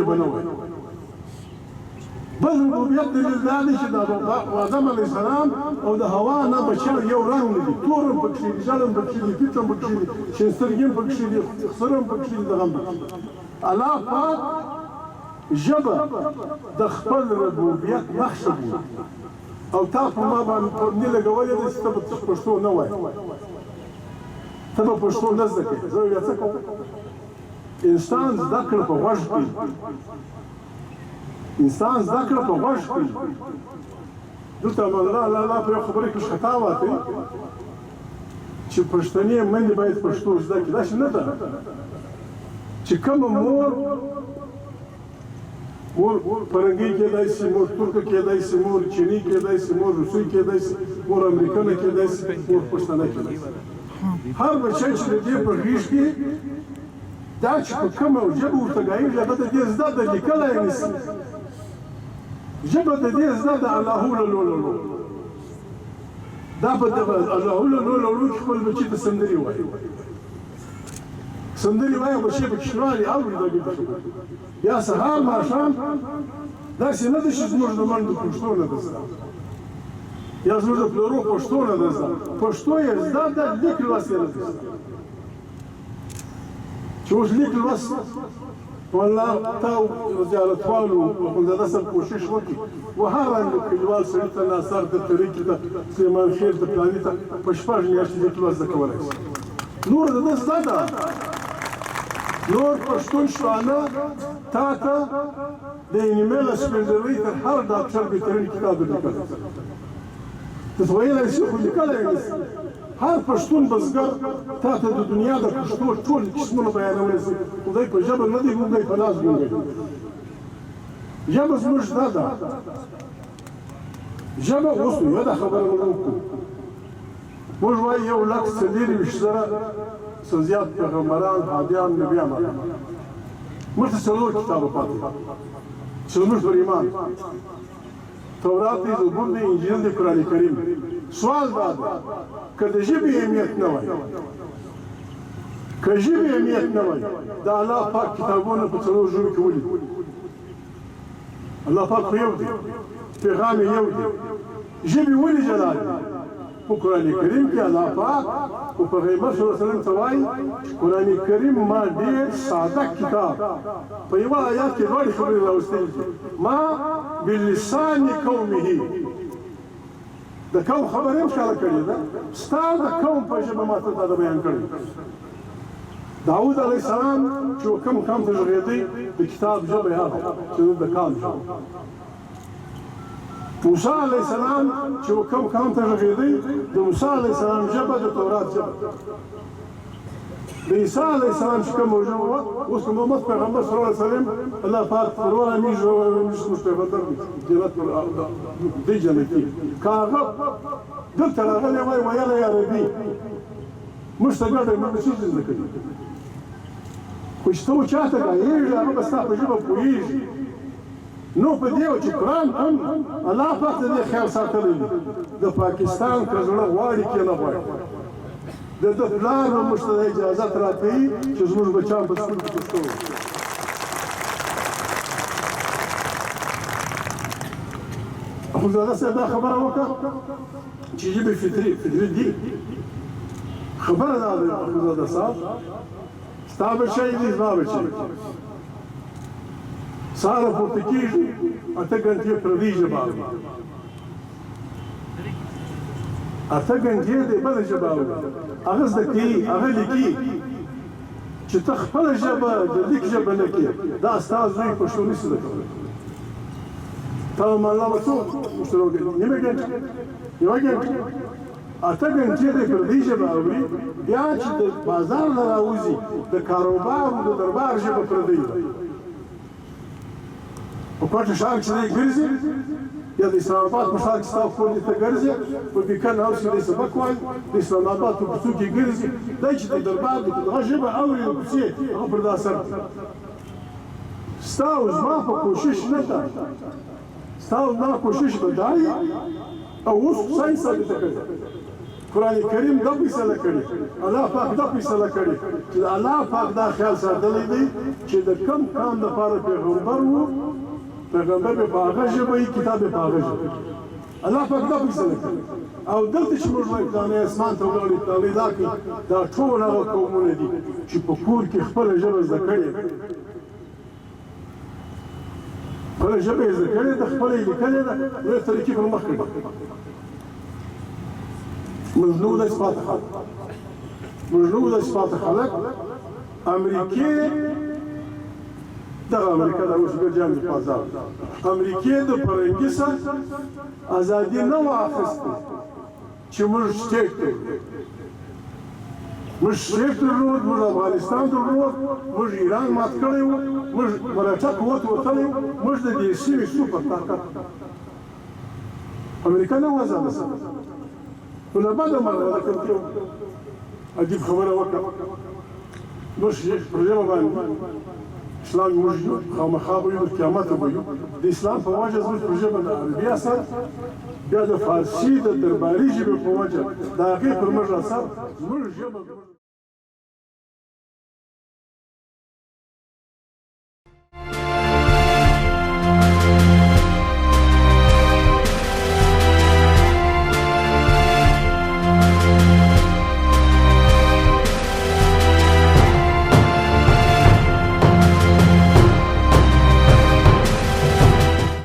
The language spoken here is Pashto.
ژبه نه وایي. بل ربوبیت دلیل دا دی چې د آدم علیه السلام او د حوا نه بچیان یو رنګ نه دي. تور هم پکښې دي، ژړ هم پکښې دي، پیټ هم پکښې دي، شین سترګي هم پکښې دي، خسر هم پکښې دي، دغه هم پکښې دي. الله پاک ژبه د خپل ربوبیت نښه بولي. او تا په ما باندې پوندې لګولې ده چې ته به پښتو نه وایې، ته به پښتو نه زده کوې. زه بیا څه کوم؟ انسان زده کړه په غوږ کوي، انسان زده کړه په غوږ کوي. دلته الله په یو خبره کې خطا واتی چې پښتنې میندې باید پښتو زده کړي. داسې نه ده چې کومه مور فرنګي کېدای شي، مور ترکه کېدای شي، مور چیني کېدای شي، مور روسي کېدای شي، مور امریکنه کېدای شي، مور پښتنه کېدای شي. هر بچی چې د دې په غېږ کې دا چې په کومه ژبه ورته ګایېږي هغه د دې زده ده، لیکلی یې نیسي. ژبه د دې زده ده اللهو لولو. دا په دغه اللهو لولو کې خپل بچي ته سندرې وایي، سندرې وایي، بچي پکې شنوالي اوري. دا بیا سهار ماښام داسې نه ده چې زموږ د منډو پښتو نه ده زده، یا زموږ د پلرو پښتو نه ده زده. پښتو یې زده ده، لیک لوست یې نه ده زده. چې اوس لیک لوست والله تا زیارتوالو خونزاده صاحب کوشش وکړي و هر رنګ کلیوال سړي ته ناصر ته طریقې ته سلیمان خېل ته پلاني ته په شپږ میاشتې لیک لوست زده کولی شي. نور د ده زده ده. نور پښتون شپانه تا ته د انیمل سپېنډرۍ تر هر ډاکټر بهترین کتاب درلیکلی. ته ویلی شي خو لیکلی یې نشي. هر پښتون بزګر تا ته د دنیا د پښتو ټول قسمونه بیانولی شي. خدای په ژبه نه دی ګونګی، په لاس ګونګی. ژبه زموږ زده ده. ژبه اوس یوه خبره موږ وکړو. موږ وایو 1,40,000 څه زیات پیغمبران، هادیان، نبیان راغلي. موږ ته څلور کتابه پاتې چې زموږ پر ایمان تورات دی، زبور دی، انجیل دی، قرآن کریم. سوال دا ده که د ژبې اهمیت نه وای، که ژبې اهمیت نه وای، د الله پاک کتابونه په څلور ژبو کې ولي؟ الله پاک خو یو دی، پیغام یې یو دی، ژبې ولې جلا دي؟ په قرآن کریم کې الله پاک او پیغمبر صلی الله علیه وسلم ته وایي قرآن کریم ما ډېر ساده کتاب په یوه آیات کې لوړې خبرې راوستلې دي. ما بلسان قومه، د قوم خبرې هم ښکاره کړې ده. ستا د قوم په ژبه ما ته دا بیان کړی. داود علیه السلام چې کوم قوم ته غږېدی د کتاب ژبه یې هغه چې د قام ژبه. موسی علیه السلام چې کوم قوم ته غږېدی د موسی علیه السلام ژبه د تورات ژبه. د عیسی علیه السلام چې کومه ژبه وه، اوس محمد پیغمبر صلی الله علیه وسلم الله پاک فرمان امین زموږ پیغمبر جنت دی جنتي که هغه دلته راغلی وای ویلی عربي موږ ته ګټه موږ څه زده کوي. خو چې ته چاته ګایېږي هغه به ستا په ژبه پوهېږي. نو په دې چې قرآن هم الله پاک ته دې خیال ساتلی دی. د پاکستان که زړه غواړي کې نه غواړي، د ده پلار هم موږ ته د اجازت راکوي چې زموږ بچیان په سکول کې پښتو وایي. اخوندزاده صاحب دا خبره وکړه چې ژبې فطري دي. خبره دا ده اخوندزاده صاحب، ستا بچی دي، زما بچی دي. سهار پورته کېږي 8 ګنټې پردۍ ژبه اوري، 8 ګنټې د بله ژبه اوري، هغه زده کوي، هغه لیکي. چې ته خپله ژبه د لیک ژبه نه کړې، دا ستا زوی پښتو نشي زده کولی. تا معنا به څو ورسره وکړي؟ نیمه ګنټه، یوه ګنټه، 8 ګنټې د پردۍ ژبه اوري. بیا چې د بازار نه راوځي د کاروبار او د دربار ژبه پردۍ ده. په کوټه ښار چې دی ګرځي، یا د اسلام آباد په ښار کې ستا کور دې ته ګرځي، په بیکن هاوس کې دی سبق وایي، د اسلام آباد په کوڅو کې ګرځي، دی چې د دربار د دغه ژبه اوري د کوڅې هغه پر دا اثر کوي. ستا او زما په کوشش نه ده، ستا او زما کوشش به دا وي او اوس ساینس ثابته کړې قرآن کریم دا فیصله کړي الله پاک دا فیصله کړي چې الله پاک دا خیال ساتلی دی چې د کوم کام دپاره پیغمبر و پیغمبر به په هغه ژبه وي کتاب به په هغه ژبه الله پاک دا فیصله کړي او دلته چې موږ وایو فلانی اسمان ته ولاړې فلانی دا کوي دا ټول هغه قومونه دي چې په کور کې خپله ژبه زده کړې خپله ژبه یې زده کړې ده خپله یې لیکلې ده نورې طریقې پر مخ کړي مجنون اثبات خلق مجنون اثبات خلق امریکې دغه امریکا د اوسګر جامې بازار امریکې د فرنګي سره ازادي نه واخیسته چې موږ سټیټ موږ سټیټ درلود موږ افغانستان درلود موږ ایران مات کړی و موږ مرچا قوت وتلی موږ د دې سیمې سوپر طاقت امریکا نه وازاده سره ولا بعد ما ذكرت اجيب خبره وكا مش رجال بان اسلام موجود خام خابو القيامات بو الاسلام فواجه زوج رجال العربيه اصلا بیا د فارسی د درباري ژبې په وجه د هغې پر مجلس سر زموږ ژبه